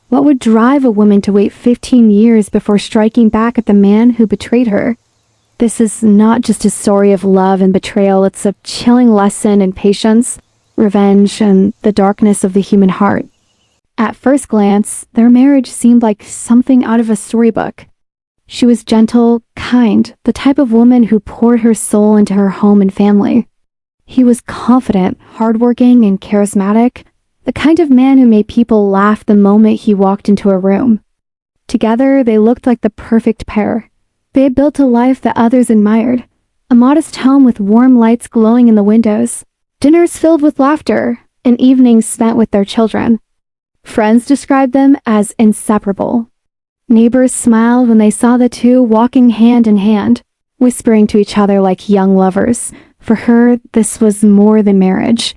What would drive a woman to wait 15 years before striking back at the man who betrayed her? This is not just a story of love and betrayal, it's a chilling lesson in patience, revenge, and the darkness of the human heart. At first glance, their marriage seemed like something out of a storybook. She was gentle, kind, the type of woman who poured her soul into her home and family. He was confident, hardworking, and charismatic, the kind of man who made people laugh the moment he walked into a room. Together, they looked like the perfect pair. They had built a life that others admired, a modest home with warm lights glowing in the windows, dinners filled with laughter, and evenings spent with their children. Friends described them as inseparable. Neighbors smiled when they saw the two walking hand in hand, whispering to each other like young lovers. For her, this was more than marriage.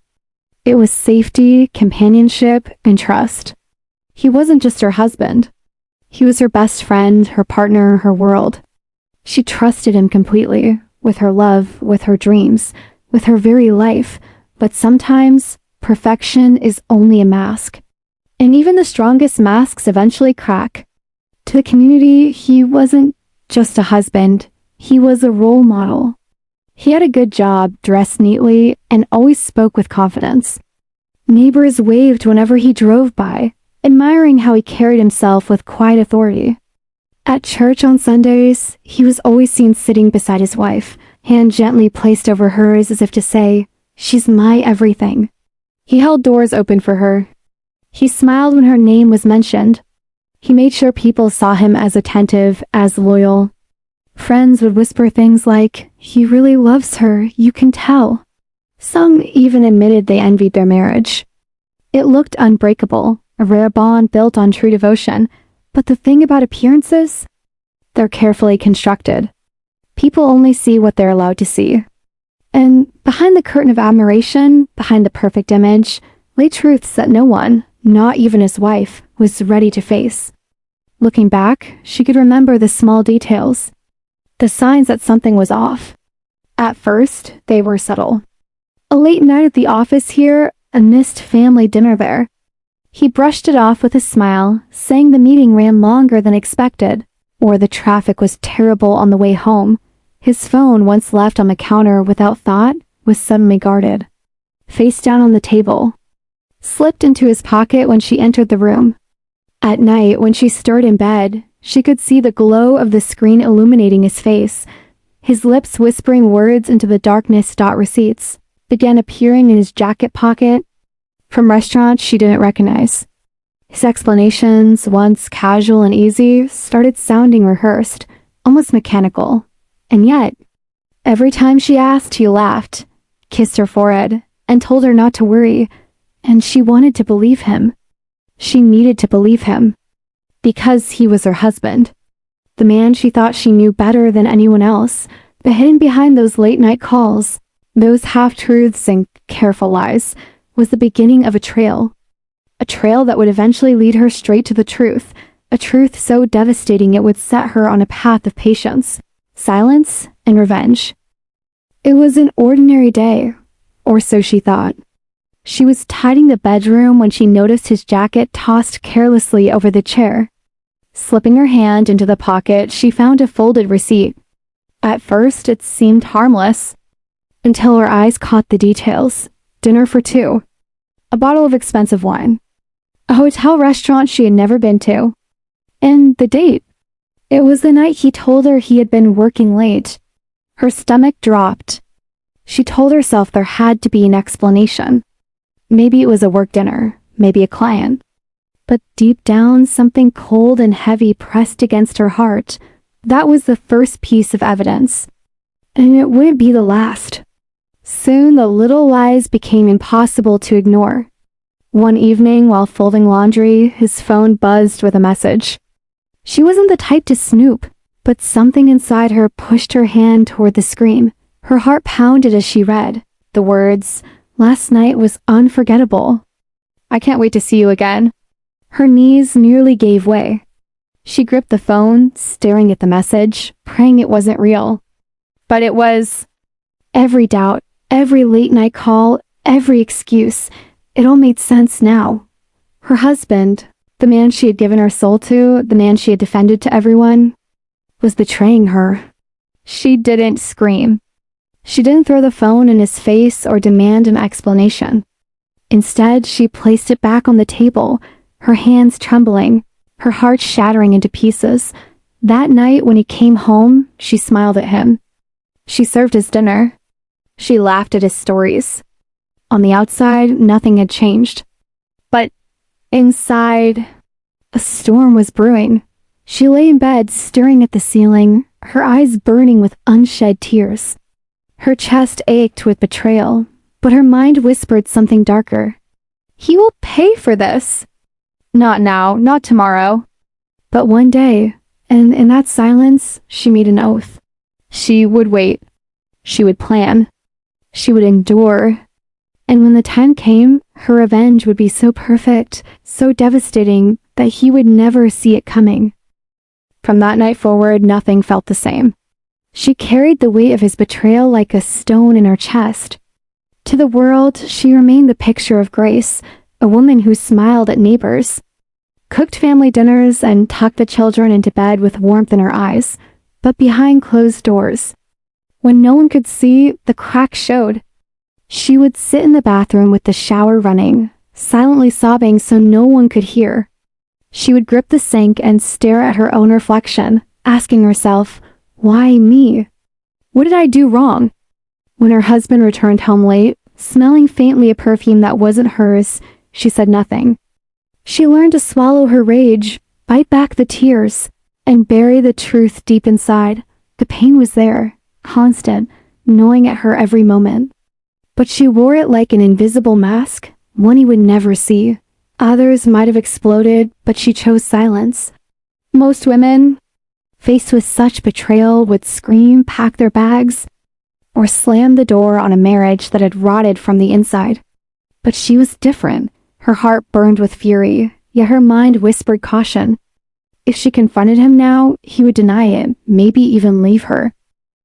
It was safety, companionship, and trust. He wasn't just her husband. He was her best friend, her partner, her world. She trusted him completely, with her love, with her dreams, with her very life. But sometimes, perfection is only a mask. And even the strongest masks eventually crack. To the community, he wasn't just a husband. He was a role model. He had a good job, dressed neatly, and always spoke with confidence. Neighbors waved whenever he drove by, admiring how he carried himself with quiet authority. At church on Sundays, he was always seen sitting beside his wife, hand gently placed over hers as if to say, "She's my everything." He held doors open for her. He smiled when her name was mentioned. He made sure people saw him as attentive, as loyal. Friends would whisper things like, "He really loves her, you can tell." Some even admitted they envied their marriage. It looked unbreakable, a rare bond built on true devotion. But the thing about appearances? They're carefully constructed. People only see what they're allowed to see. And behind the curtain of admiration, behind the perfect image, lay truths that no one, not even his wife, was ready to face. Looking back, she could remember the small details, the signs that something was off. At first, they were subtle. A late night at the office here, a missed family dinner there. He brushed it off with a smile, saying the meeting ran longer than expected, or the traffic was terrible on the way home. His phone, once left on the counter without thought, was suddenly guarded. Face down on the table. Slipped into his pocket when she entered the room. At night, when she stirred in bed, she could see the glow of the screen illuminating his face. His lips whispering words into the darkness. Receipts began appearing in his jacket pocket from restaurants she didn't recognize. His explanations, once casual and easy, started sounding rehearsed, almost mechanical. And yet, every time she asked, he laughed, kissed her forehead, and told her not to worry. And she wanted to believe him. She needed to believe him. Because he was her husband. The man she thought she knew better than anyone else, but hidden behind those late-night calls, those half-truths and careful lies, was the beginning of a trail. A trail that would eventually lead her straight to the truth, a truth so devastating it would set her on a path of patience, silence, and revenge. It was an ordinary day, or so she thought. She was tidying the bedroom when she noticed his jacket tossed carelessly over the chair. Slipping her hand into the pocket, she found a folded receipt. At first, it seemed harmless, until her eyes caught the details. Dinner for two. A bottle of expensive wine. A hotel restaurant she had never been to. And the date. It was the night he told her he had been working late. Her stomach dropped. She told herself there had to be an explanation. Maybe it was a work dinner, maybe a client. But deep down, something cold and heavy pressed against her heart. That was the first piece of evidence. And it wouldn't be the last. Soon the little lies became impossible to ignore. One evening, while folding laundry, his phone buzzed with a message. She wasn't the type to snoop, but something inside her pushed her hand toward the screen. Her heart pounded as she read. The words, "Last night was unforgettable. I can't wait to see you again." Her knees nearly gave way. She gripped the phone, staring at the message, praying it wasn't real. But it was. Every doubt, every late-night call, every excuse, it all made sense now. Her husband, The man she had given her soul to, the man she had defended to everyone, was betraying her. She didn't scream. She didn't throw the phone in his face or demand an explanation. Instead, she placed it back on the table, her hands trembling, her heart shattering into pieces. That night when he came home, she smiled at him. She served his dinner. She laughed at his stories. On the outside, nothing had changed. But inside, a storm was brewing. She lay in bed, staring at the ceiling, her eyes burning with unshed tears. Her chest ached with betrayal, but her mind whispered something darker. He will pay for this. Not now, not tomorrow. But one day, and in that silence, she made an oath. She would wait. She would plan. She would endure. And when the time came, her revenge would be so perfect, so devastating, that he would never see it coming. From that night forward, nothing felt the same. She carried the weight of his betrayal like a stone in her chest. To the world, she remained the picture of grace, a woman who smiled at neighbors, cooked family dinners, and tucked the children into bed with warmth in her eyes. But behind closed doors, when no one could see, the cracks showed. She would sit in the bathroom with the shower running, silently sobbing so no one could hear. She would grip the sink and stare at her own reflection, asking herself, why me? What did I do wrong? When her husband returned home late, smelling faintly a perfume that wasn't hers, she said nothing. She learned to swallow her rage, bite back the tears, and bury the truth deep inside. The pain was there, constant, gnawing at her every moment. But she wore it like an invisible mask, one he would never see. Others might have exploded, but she chose silence. Most women, faced with such betrayal, would scream, pack their bags, or slam the door on a marriage that had rotted from the inside. But she was different. Her heart burned with fury, yet her mind whispered caution. If she confronted him now, he would deny it, maybe even leave her.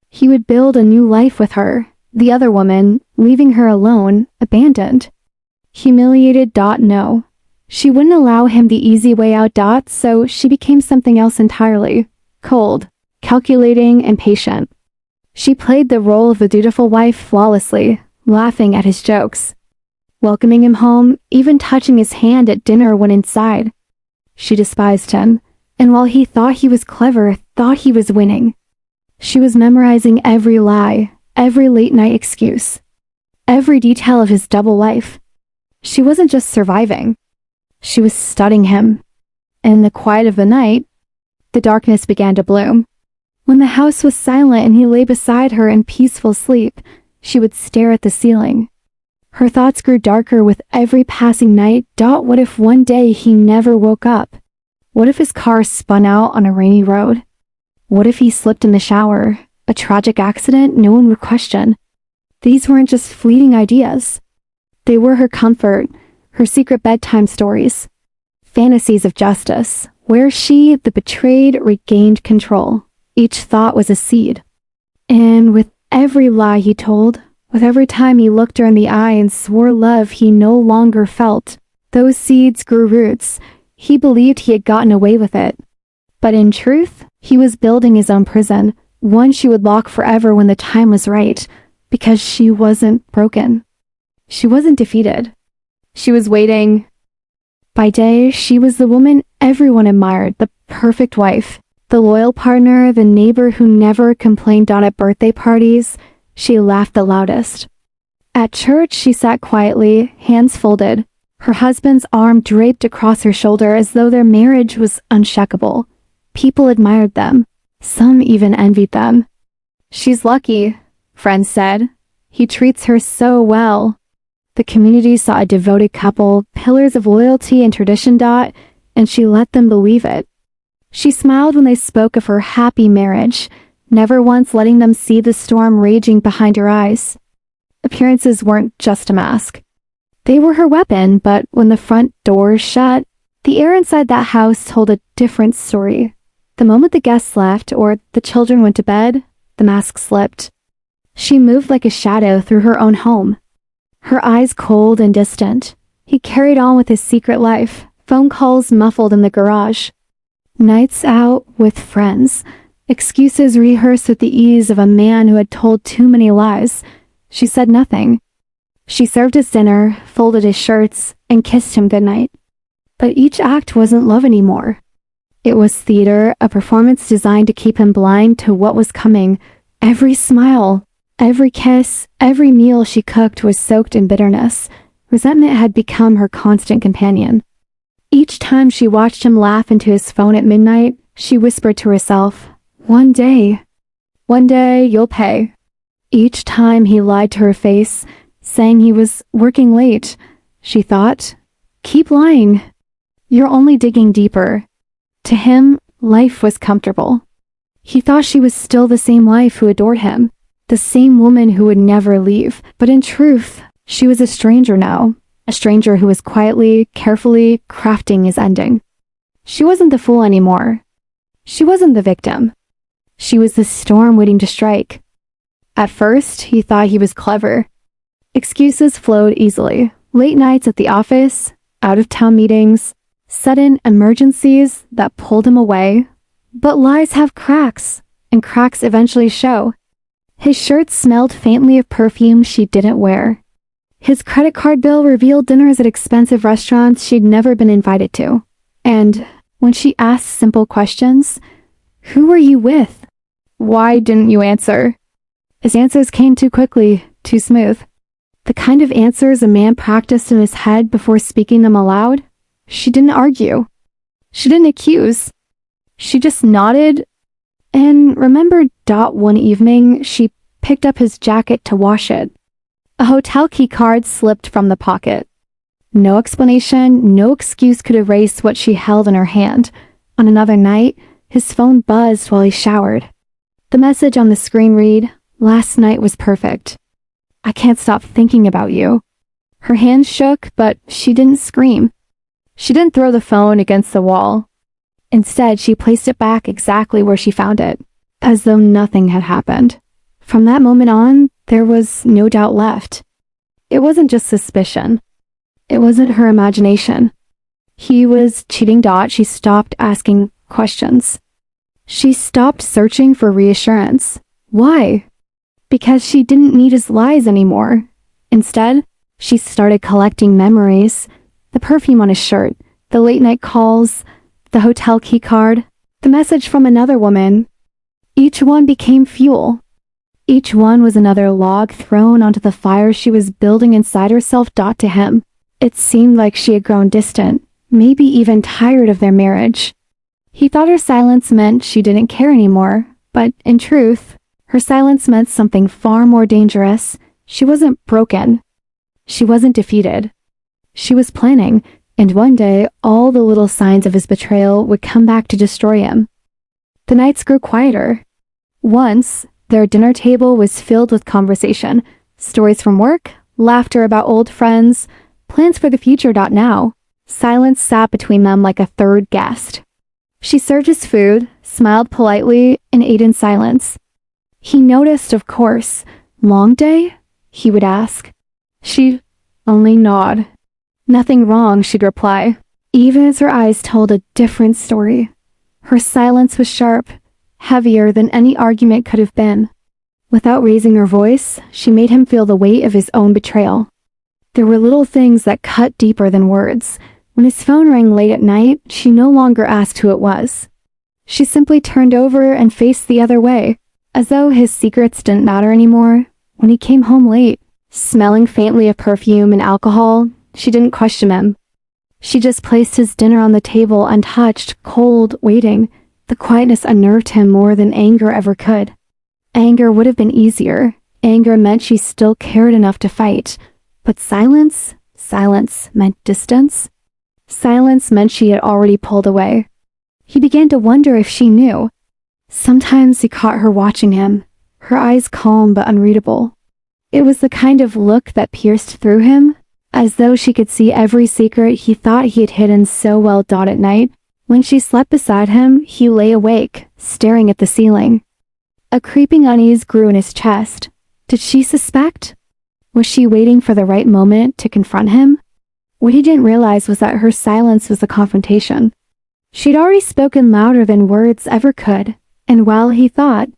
He would build a new life with her, the other woman, leaving her alone, abandoned. Humiliated. No. She wouldn't allow him the easy way out. So she became something else entirely. Cold, calculating, and patient. She played the role of the dutiful wife flawlessly, laughing at his jokes, welcoming him home, even touching his hand at dinner when inside. She despised him, and while he thought he was clever, thought he was winning. She was memorizing every lie, every late-night excuse, every detail of his double life. She wasn't just surviving. She was studying him. In the quiet of the night, the darkness began to bloom. When the house was silent and he lay beside her in peaceful sleep, she would stare at the ceiling. Her thoughts grew darker with every passing night. What if one day he never woke up? What if his car spun out on a rainy road? What if he slipped in the shower? A tragic accident no one would question. These weren't just fleeting ideas. They were her comfort, her secret bedtime stories, fantasies of justice, where she, the betrayed, regained control. Each thought was a seed. And with every lie he told, with every time he looked her in the eye and swore love he no longer felt, those seeds grew roots. He believed he had gotten away with it. But in truth, he was building his own prison, one she would lock forever when the time was right, because she wasn't broken. She wasn't defeated. She was waiting. By day, she was the woman everyone admired, the perfect wife, the loyal partner, the neighbor who never complained at birthday parties. She laughed the loudest. At church, she sat quietly, hands folded, her husband's arm draped across her shoulder as though their marriage was unshakable. People admired them. Some even envied them. She's lucky, friends said. He treats her so well. The community saw a devoted couple, pillars of loyalty and tradition. And she let them believe it. She smiled when they spoke of her happy marriage, never once letting them see the storm raging behind her eyes. Appearances weren't just a mask. They were her weapon, but when the front doors shut, the air inside that house told a different story. The moment the guests left or the children went to bed, the mask slipped. She moved like a shadow through her own home, her eyes cold and distant. He carried on with his secret life, Phone calls muffled in the garage. Nights out with friends. Excuses rehearsed with the ease of a man who had told too many lies. She said nothing. She served his dinner, folded his shirts, and kissed him goodnight. But each act wasn't love anymore. It was theater, a performance designed to keep him blind to what was coming. Every smile, every kiss, every meal she cooked was soaked in bitterness. Resentment had become her constant companion. Each time she watched him laugh into his phone at midnight, she whispered to herself, one day you'll pay. Each time he lied to her face, saying he was working late, she thought, keep lying. You're only digging deeper. To him, life was comfortable. He thought she was still the same wife who adored him, the same woman who would never leave, but in truth, she was a stranger now, a stranger who was quietly, carefully crafting his ending. She wasn't the fool anymore. She wasn't the victim. She was the storm waiting to strike. At first, he thought he was clever. Excuses flowed easily. Late nights at the office, out-of-town meetings, sudden emergencies that pulled him away. But lies have cracks, and cracks eventually show. His shirt smelled faintly of perfume she didn't wear. His credit card bill revealed dinners at expensive restaurants she'd never been invited to. And when she asked simple questions, who were you with? Why didn't you answer? His answers came too quickly, too smooth. The kind of answers a man practiced in his head before speaking them aloud. She didn't argue. She didn't accuse. She just nodded and remembered one evening she picked up his jacket to wash it. A hotel key card slipped from the pocket. No explanation, no excuse could erase what she held in her hand. On another night, his phone buzzed while he showered. The message on the screen read, "Last night was perfect. I can't stop thinking about you." Her hands shook, but she didn't scream. She didn't throw the phone against the wall. Instead, she placed it back exactly where she found it, as though nothing had happened. From that moment on, there was no doubt left. It wasn't just suspicion. It wasn't her imagination. He was cheating. She stopped asking questions. She stopped searching for reassurance. Why? Because she didn't need his lies anymore. Instead, she started collecting memories. The perfume on his shirt, the late night calls, the hotel key card, the message from another woman. Each one became fuel. Each one was another log thrown onto the fire she was building inside herself. To him, it seemed like she had grown distant, maybe even tired of their marriage. He thought her silence meant she didn't care anymore, but in truth, her silence meant something far more dangerous. She wasn't broken. She wasn't defeated. She was planning, and one day all the little signs of his betrayal would come back to destroy him. The nights grew quieter. Once, their dinner table was filled with conversation, stories from work, laughter about old friends, plans for the future. Now, silence sat between them like a third guest. She served his food, smiled politely, and ate in silence. He noticed, of course. Long day? He would ask. She'd only nod. Nothing wrong, she'd reply, even as her eyes told a different story. Her silence was sharp, heavier than any argument could have been. Without raising her voice, she made him feel the weight of his own betrayal. There were little things that cut deeper than words. When his phone rang late at night, she no longer asked who it was. She simply turned over and faced the other way, as though his secrets didn't matter anymore. When he came home late, smelling faintly of perfume and alcohol, she didn't question him. She just placed his dinner on the table untouched, cold, waiting. The quietness unnerved him more than anger ever could. Anger would have been easier. Anger meant she still cared enough to fight. But silence meant distance. Silence meant she had already pulled away. He began to wonder if she knew. Sometimes he caught her watching him, her eyes calm but unreadable. It was the kind of look that pierced through him, as though she could see every secret he thought he had hidden so well. At night, when she slept beside him, he lay awake, staring at the ceiling. A creeping unease grew in his chest. Did she suspect? Was she waiting for the right moment to confront him? What he didn't realize was that her silence was a confrontation. She'd already spoken louder than words ever could, and while he thought,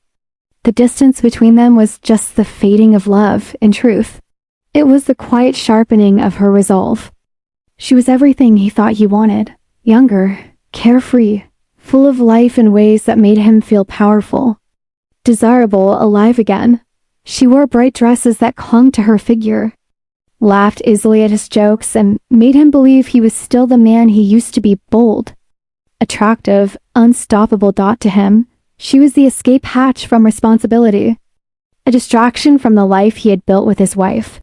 the distance between them was just the fading of love, in truth. It was the quiet sharpening of her resolve. She was everything he thought he wanted. Younger, carefree, full of life in ways that made him feel powerful. Desirable, alive again. She wore bright dresses that clung to her figure, laughed easily at his jokes, and made him believe he was still the man he used to be. Bold, attractive, unstoppable. To him, she was the escape hatch from responsibility, a distraction from the life he had built with his wife.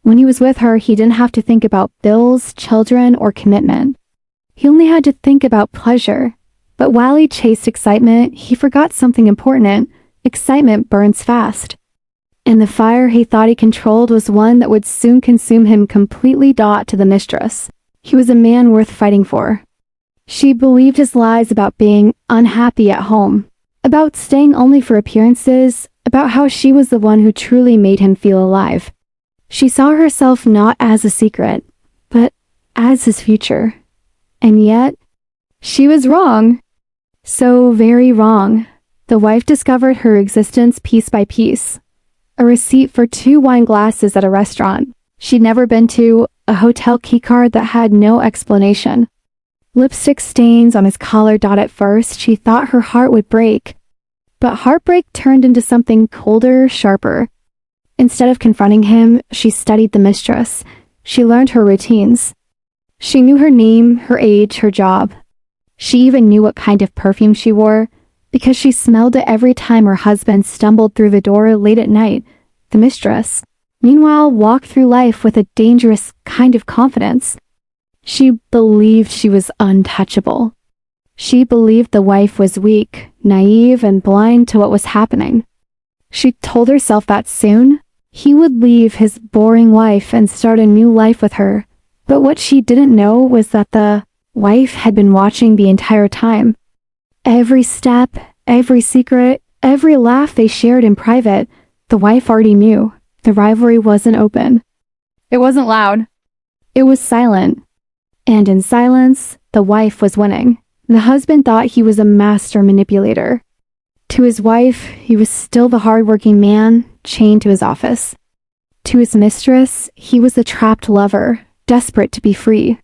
When he was with her, he didn't have to think about bills, children, or commitment. He only had to think about pleasure. But while he chased excitement, he forgot something important. Excitement burns fast. And the fire he thought he controlled was one that would soon consume him completely. To the mistress, he was a man worth fighting for. She believed his lies about being unhappy at home, about staying only for appearances, about how she was the one who truly made him feel alive. She saw herself not as a secret, but as his future. And yet, she was wrong. So very wrong. The wife discovered her existence piece by piece. A receipt for 2 wine glasses at a restaurant she'd never been to, a hotel keycard that had no explanation. Lipstick stains on his collar. At first, she thought her heart would break. But heartbreak turned into something colder, sharper. Instead of confronting him, she studied the mistress. She learned her routines. She knew her name, her age, her job. She even knew what kind of perfume she wore, because she smelled it every time her husband stumbled through the door late at night. The mistress, meanwhile, walked through life with a dangerous kind of confidence. She believed she was untouchable. She believed the wife was weak, naive, and blind to what was happening. She told herself that soon, he would leave his boring wife and start a new life with her. But what she didn't know was that the wife had been watching the entire time. Every step, every secret, every laugh they shared in private, the wife already knew. The rivalry wasn't open. It wasn't loud. It was silent. And in silence, the wife was winning. The husband thought he was a master manipulator. To his wife, he was still the hard-working man, chained to his office. To his mistress, he was the trapped lover, desperate to be free.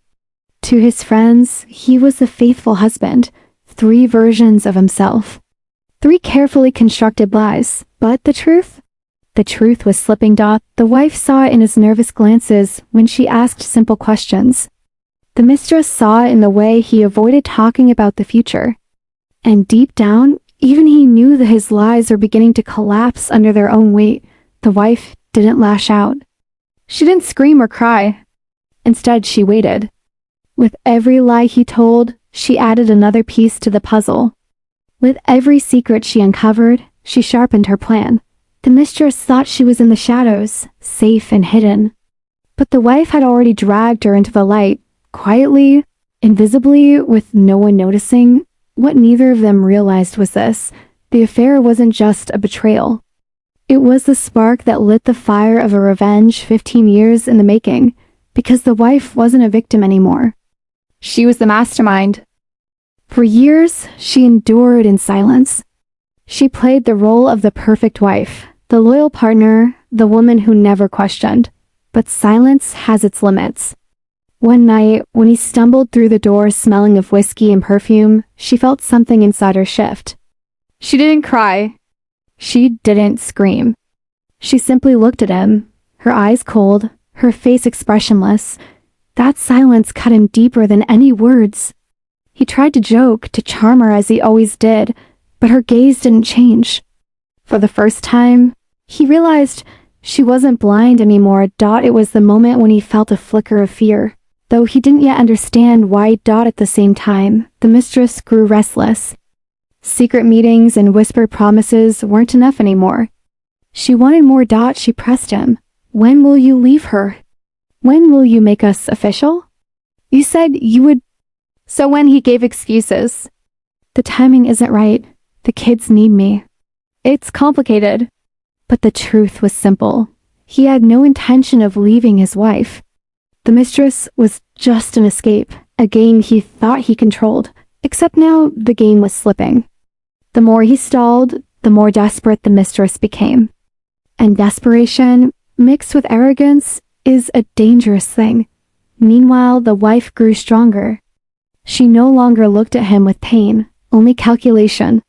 To his friends, he was the faithful husband, 3 versions of himself. 3 carefully constructed lies. But the truth? The truth was slipping. The wife saw it in his nervous glances when she asked simple questions. The mistress saw it in the way he avoided talking about the future. And deep down, even he knew that his lies were beginning to collapse under their own weight. The wife didn't lash out. She didn't scream or cry. Instead, she waited. With every lie he told, she added another piece to the puzzle. With every secret she uncovered, she sharpened her plan. The mistress thought she was in the shadows, safe and hidden. But the wife had already dragged her into the light, quietly, invisibly, with no one noticing. What neither of them realized was this: the affair wasn't just a betrayal. It was the spark that lit the fire of a revenge 15 years in the making, because the wife wasn't a victim anymore. She was the mastermind. For years, she endured in silence. She played the role of the perfect wife, the loyal partner, the woman who never questioned. But silence has its limits. One night, when he stumbled through the door smelling of whiskey and perfume, she felt something inside her shift. She didn't cry. She didn't scream. She simply looked at him, her eyes cold, her face expressionless. That silence cut him deeper than any words. He tried to joke, to charm her as he always did, but her gaze didn't change. For the first time, he realized she wasn't blind anymore. It was the moment when he felt a flicker of fear. Though he didn't yet understand why. At the same time, the mistress grew restless. Secret meetings and whispered promises weren't enough anymore. She wanted more. She pressed him. When will you leave her? When will you make us official? You said you would. So when he gave excuses. The timing isn't right. The kids need me. It's complicated. But the truth was simple. He had no intention of leaving his wife. The mistress was just an escape, a game he thought he controlled, except now the game was slipping. The more he stalled, the more desperate the mistress became. And desperation, mixed with arrogance, is a dangerous thing. Meanwhile, the wife grew stronger. She no longer looked at him with pain, only calculation.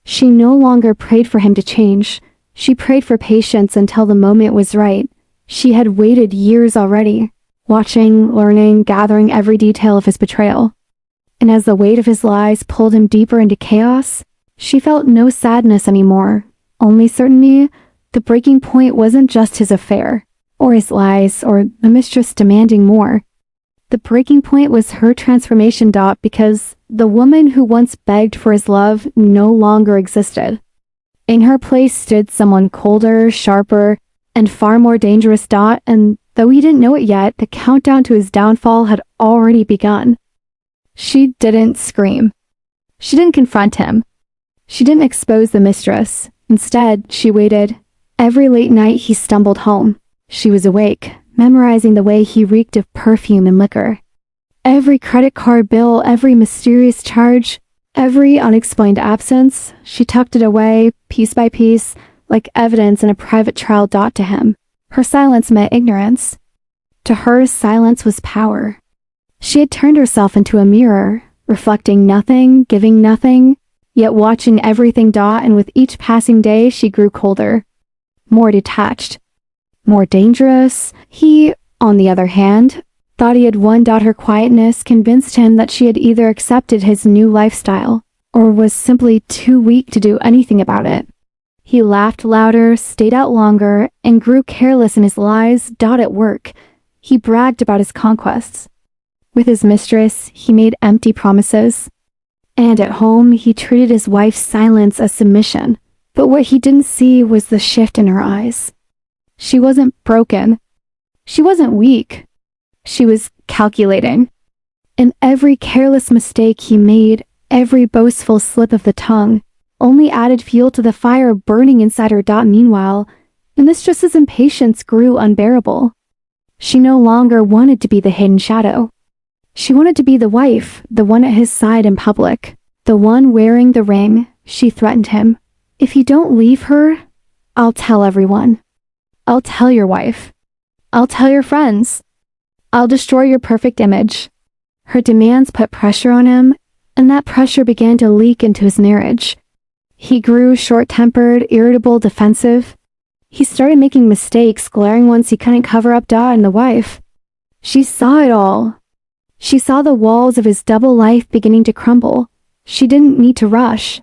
She no longer prayed for him to change. She prayed for patience until the moment was right. She had waited years already, watching, learning, gathering every detail of his betrayal. And as the weight of his lies pulled him deeper into chaos, she felt no sadness anymore, only certainty. The breaking point wasn't just his affair, or his lies, or the mistress demanding more. The breaking point was her transformation. Because the woman who once begged for his love no longer existed. In her place stood someone colder, sharper, and far more dangerous. And though he didn't know it yet, the countdown to his downfall had already begun. She didn't scream. She didn't confront him. She didn't expose the mistress. Instead, she waited. Every late night he stumbled home. She was awake, memorizing the way he reeked of perfume and liquor. Every credit card bill, every mysterious charge, every unexplained absence, she tucked it away, piece by piece, like evidence in a private trial. To him, her silence meant ignorance. To her, silence was power. She had turned herself into a mirror, reflecting nothing, giving nothing, yet watching everything. And with each passing day, she grew colder, more detached, more dangerous. He, on the other hand, thought he had won. Her quietness convinced him that she had either accepted his new lifestyle, or was simply too weak to do anything about it. He laughed louder, stayed out longer, and grew careless in his lies. At work, he bragged about his conquests. With his mistress, he made empty promises. And at home, he treated his wife's silence as submission. But what he didn't see was the shift in her eyes. She wasn't broken. She wasn't weak. She was calculating. And every careless mistake he made, every boastful slip of the tongue, only added fuel to the fire burning inside her. Meanwhile, the mistress's impatience grew unbearable. She no longer wanted to be the hidden shadow. She wanted to be the wife, the one at his side in public, the one wearing the ring. She threatened him. If you don't leave her, I'll tell everyone. I'll tell your wife. I'll tell your friends. I'll destroy your perfect image. Her demands put pressure on him, and that pressure began to leak into his marriage. He grew short-tempered, irritable, defensive. He started making mistakes, glaring ones he couldn't cover up. And the wife, she saw it all. She saw the walls of his double life beginning to crumble. She didn't need to rush.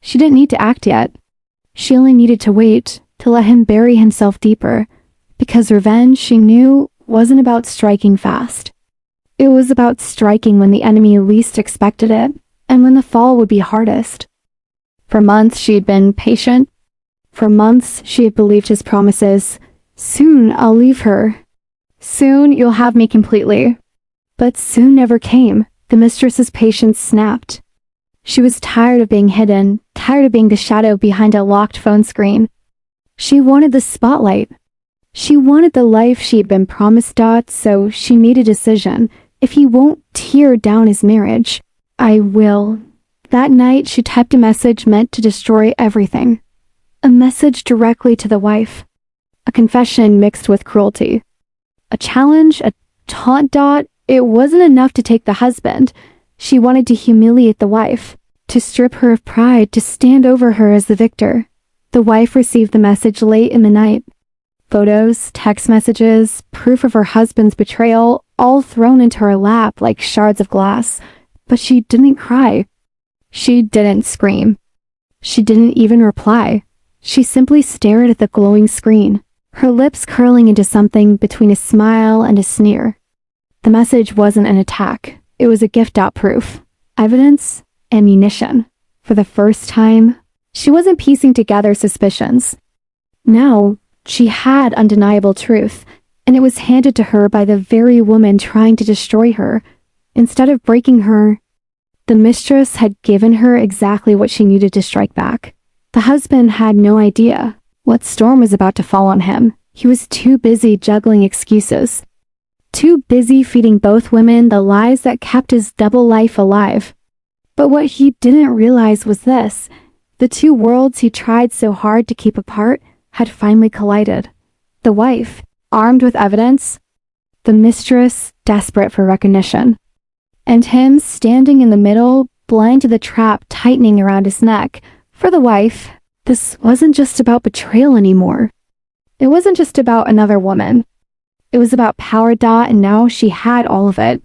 She didn't need to act yet. She only needed to wait, to let him bury himself deeper, because revenge, she knew, wasn't about striking fast. It was about striking when the enemy least expected it, and when the fall would be hardest. For months she had been patient. For months she had believed his promises. Soon I'll leave her. Soon you'll have me completely. But soon never came. The mistress's patience snapped. She was tired of being hidden, tired of being the shadow behind a locked phone screen. She wanted the spotlight. She wanted the life she had been promised. So she made a decision. If he won't tear down his marriage, I will. That night she typed a message meant to destroy everything. A message directly to the wife. A confession mixed with cruelty. A challenge, a taunt. It wasn't enough to take the husband. She wanted to humiliate the wife, to strip her of pride, to stand over her as the victor. The wife received the message late in the night. Photos, text messages, proof of her husband's betrayal, all thrown into her lap like shards of glass. But she didn't cry. She didn't scream. She didn't even reply. She simply stared at the glowing screen, her lips curling into something between a smile and a sneer. The message wasn't an attack. It was a gift. Proof, evidence, ammunition. For the first time, she wasn't piecing together suspicions. Now, she had undeniable truth, and it was handed to her by the very woman trying to destroy her. Instead of breaking her, the mistress had given her exactly what she needed to strike back. The husband had no idea what storm was about to fall on him. He was too busy juggling excuses, too busy feeding both women the lies that kept his double life alive. But what he didn't realize was this: the two worlds he tried so hard to keep apart had finally collided. The wife, armed with evidence, the mistress, desperate for recognition, and him standing in the middle, blind to the trap tightening around his neck. For the wife, this wasn't just about betrayal anymore. It wasn't just about another woman. It was about power, and now she had all of it.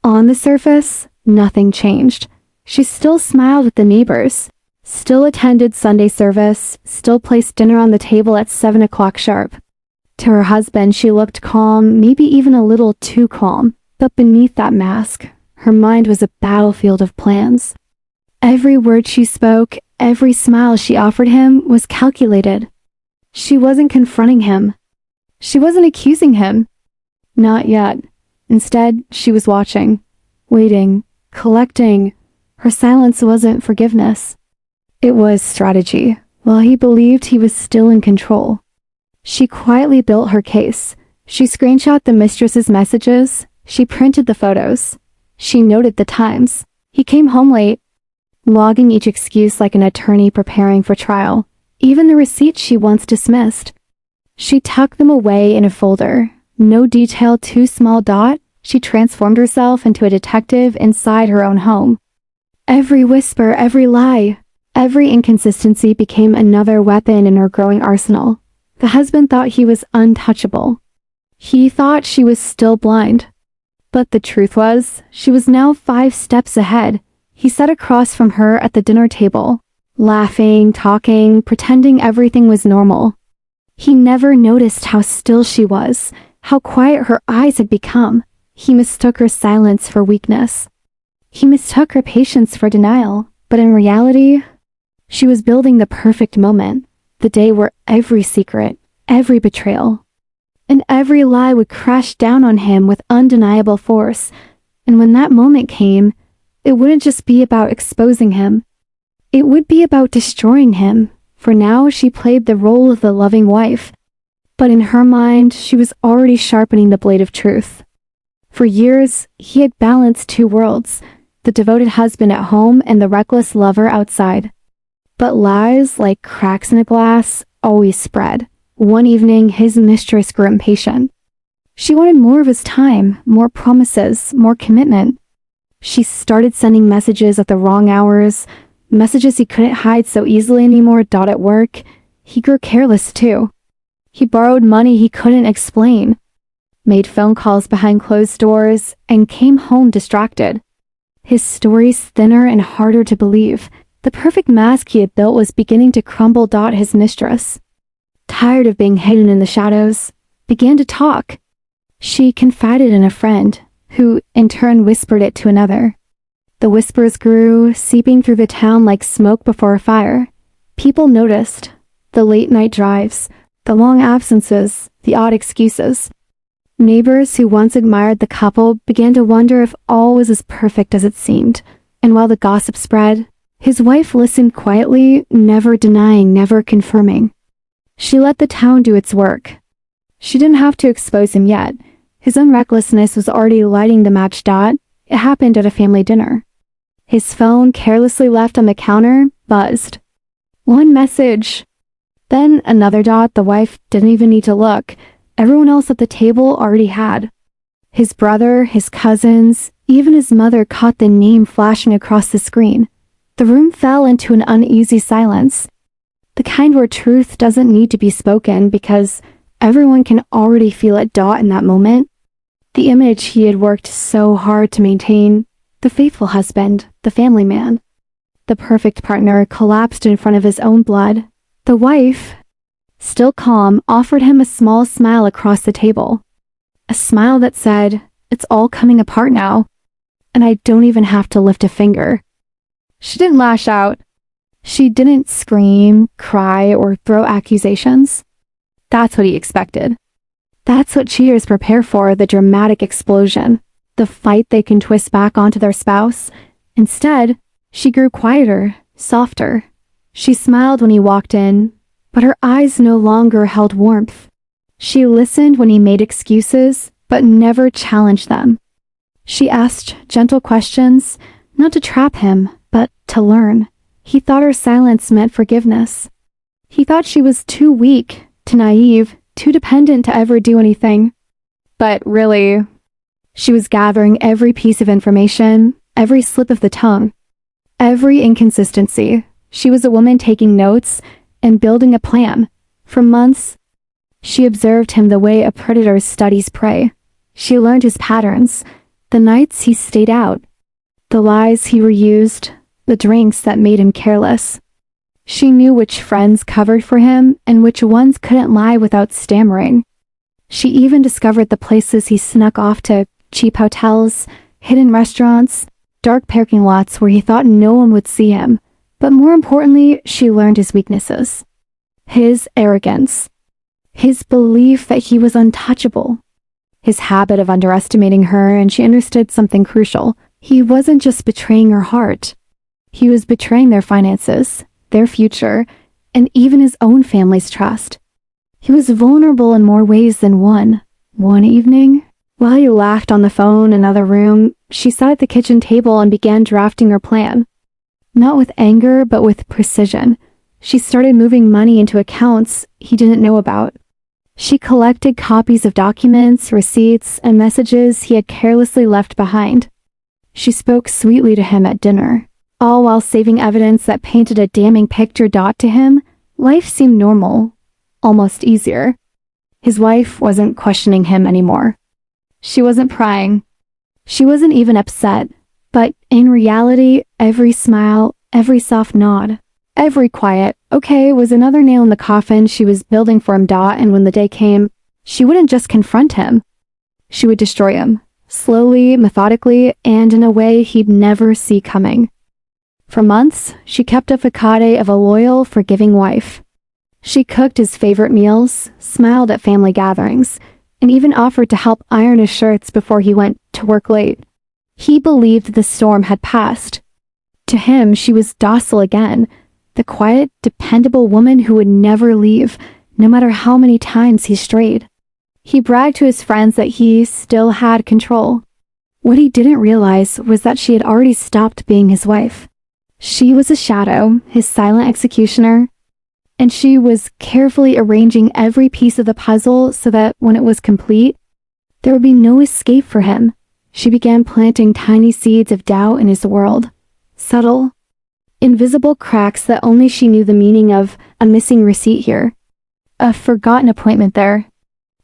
On the surface, nothing changed. She still smiled with the neighbors, still attended Sunday service, still placed dinner on the table at 7 o'clock sharp. To her husband, she looked calm, maybe even a little too calm. But beneath that mask, her mind was a battlefield of plans. Every word she spoke, every smile she offered him was calculated. She wasn't confronting him. She wasn't accusing him. Not yet. Instead, she was watching, waiting, collecting. Her silence wasn't forgiveness. It was strategy. While he believed he was still in control, she quietly built her case. She screenshot the mistress's messages. She printed the photos. She noted the times. He came home late, logging each excuse like an attorney preparing for trial. Even the receipts she once dismissed. She tucked them away in a folder. No detail too small. She transformed herself into a detective inside her own home. Every whisper, every lie, every inconsistency became another weapon in her growing arsenal. The husband thought he was untouchable. He thought she was still blind. But the truth was, she was now 5 steps ahead. He sat across from her at the dinner table, laughing, talking, pretending everything was normal. He never noticed how still she was, how quiet her eyes had become. He mistook her silence for weakness. He mistook her patience for denial. But in reality, she was building the perfect moment, the day where every secret, every betrayal, and every lie would crash down on him with undeniable force. And when that moment came, it wouldn't just be about exposing him. It would be about destroying him. For now, she played the role of the loving wife. But in her mind, she was already sharpening the blade of truth. For years, he had balanced two worlds, the devoted husband at home and the reckless lover outside. But lies, like cracks in a glass, always spread. One evening, his mistress grew impatient. She wanted more of his time, more promises, more commitment. She started sending messages at the wrong hours, messages he couldn't hide so easily anymore. At work, he grew careless too. He borrowed money he couldn't explain, made phone calls behind closed doors, and came home distracted. His stories thinner and harder to believe. The perfect mask he had built was beginning to crumble. His mistress, tired of being hidden in the shadows, began to talk. She confided in a friend, who in turn whispered it to another. The whispers grew, seeping through the town like smoke before a fire. People noticed the late-night drives, the long absences, the odd excuses. Neighbors who once admired the couple began to wonder if all was as perfect as it seemed. And while the gossip spread, his wife listened quietly, never denying, never confirming. She let the town do its work. She didn't have to expose him yet. His own recklessness was already lighting the match. It happened at a family dinner. His phone, carelessly left on the counter, buzzed. One message. Then another. The wife didn't even need to look. Everyone else at the table already had. His brother, his cousins, even his mother caught the name flashing across the screen. The room fell into an uneasy silence. The kind where truth doesn't need to be spoken because everyone can already feel it. In that moment, the image he had worked so hard to maintain, the faithful husband, the family man, the perfect partner, collapsed in front of his own blood. The wife, still calm, offered him a small smile across the table. A smile that said, "It's all coming apart now, and I don't even have to lift a finger." She didn't lash out. She didn't scream, cry, or throw accusations. That's what he expected. That's what cheaters prepare for, the dramatic explosion, the fight they can twist back onto their spouse. Instead, she grew quieter, softer. She smiled when he walked in, but her eyes no longer held warmth. She listened when he made excuses, but never challenged them. She asked gentle questions, not to trap him, but to learn. He thought her silence meant forgiveness. He thought she was too weak, too naive, too dependent to ever do anything. But really, she was gathering every piece of information, every slip of the tongue, every inconsistency. She was a woman taking notes and building a plan. For months, she observed him the way a predator studies prey. She learned his patterns, the nights he stayed out, the lies he reused, the drinks that made him careless. She knew which friends covered for him and which ones couldn't lie without stammering. She even discovered the places he snuck off to: cheap hotels, hidden restaurants, dark parking lots where he thought no one would see him. But more importantly, she learned his weaknesses. His arrogance. His belief that he was untouchable. His habit of underestimating her, and she understood something crucial. He wasn't just betraying her heart. He was betraying their finances, their future, and even his own family's trust. He was vulnerable in more ways than one. One evening, while he laughed on the phone in another room, she sat at the kitchen table and began drafting her plan. Not with anger, but with precision. She started moving money into accounts he didn't know about. She collected copies of documents, receipts, and messages he had carelessly left behind. She spoke sweetly to him at dinner, all while saving evidence that painted a damning picture. To him, life seemed normal, almost easier. His wife wasn't questioning him anymore. She wasn't prying. She wasn't even upset. But in reality, every smile, every soft nod, every quiet "okay" was another nail in the coffin she was building for him. And when the day came, she wouldn't just confront him. She would destroy him, slowly, methodically, and in a way he'd never see coming. For months, she kept a facade of a loyal, forgiving wife. She cooked his favorite meals, smiled at family gatherings, and even offered to help iron his shirts before he went to work late. He believed the storm had passed. To him, she was docile again, the quiet, dependable woman who would never leave, no matter how many times he strayed. He bragged to his friends that he still had control. What he didn't realize was that she had already stopped being his wife. She was a shadow, his silent executioner, and she was carefully arranging every piece of the puzzle so that when it was complete, there would be no escape for him. She began planting tiny seeds of doubt in his world. Subtle, invisible cracks that only she knew the meaning of: a missing receipt here, a forgotten appointment there.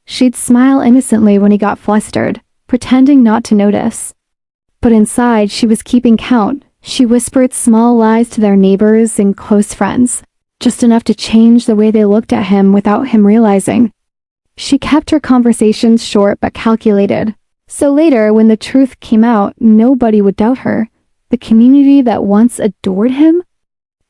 She'd smile innocently when he got flustered, pretending not to notice. But inside, she was keeping count. She whispered small lies to their neighbors and close friends, just enough to change the way they looked at him without him realizing. She kept her conversations short but calculated. So later, when the truth came out, nobody would doubt her. The community that once adored him?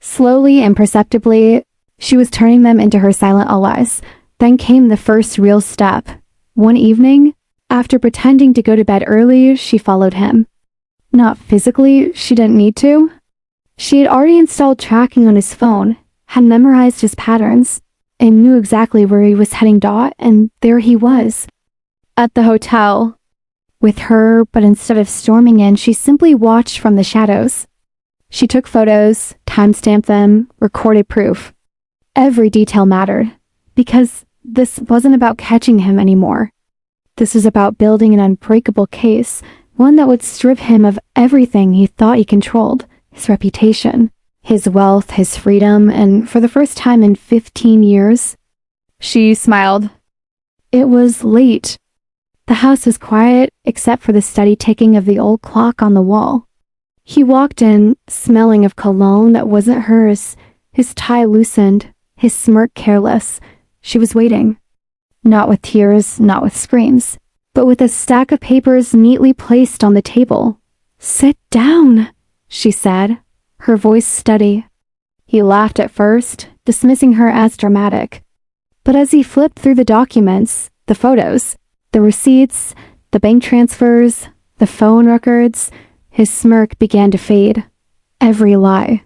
Slowly and perceptibly, she was turning them into her silent allies. Then came the first real step. One evening, after pretending to go to bed early, she followed him. Not physically, she didn't need to. She had already installed tracking on his phone, had memorized his patterns, and knew exactly where he was heading. And there he was, at the hotel, with her, but instead of storming in, she simply watched from the shadows. She took photos, timestamped them, recorded proof. Every detail mattered, because this wasn't about catching him anymore. This was about building an unbreakable case, one that would strip him of everything he thought he controlled: his reputation, his wealth, his freedom, and for the first time in 15 years, she smiled. It was late. The house was quiet, except for the steady ticking of the old clock on the wall. He walked in, smelling of cologne that wasn't hers, his tie loosened, his smirk careless. She was waiting. Not with tears, not with screams, but with a stack of papers neatly placed on the table. "Sit down," she said, her voice steady. He laughed at first, dismissing her as dramatic. But as he flipped through the documents, the photos, the receipts, the bank transfers, the phone records, his smirk began to fade. Every lie,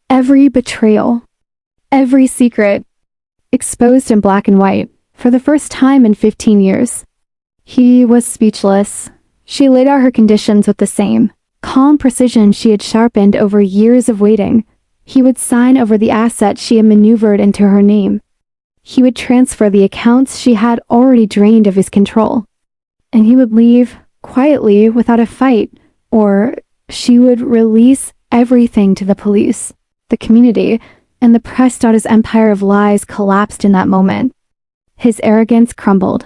every betrayal, every secret, exposed in black and white, for the first time in 15 years. He was speechless. She laid out her conditions with the same calm precision she had sharpened over years of waiting. He would sign over the assets she had maneuvered into her name. He would transfer the accounts she had already drained of his control. And he would leave quietly without a fight, or she would release everything to the police, the community, and the press. His empire of lies collapsed in that moment. His arrogance crumbled.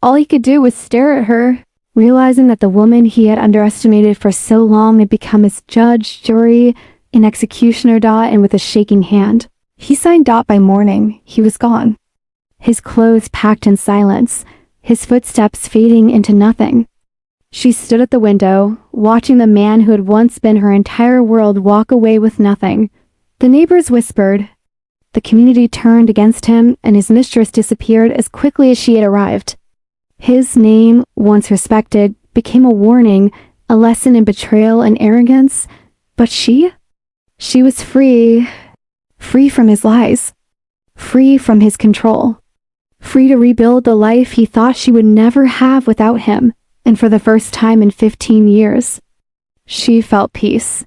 All he could do was stare at her, realizing that the woman he had underestimated for so long had become his judge, jury, and executioner. And with a shaking hand, he signed. By morning, he was gone. His clothes packed in silence, his footsteps fading into nothing. She stood at the window, watching the man who had once been her entire world walk away with nothing. The neighbors whispered. The community turned against him, and his mistress disappeared as quickly as she had arrived. His name, once respected, became a warning, a lesson in betrayal and arrogance. But she was free from his lies, free from his control, free to rebuild the life he thought she would never have without him. And for the first time in 15 years, she felt peace.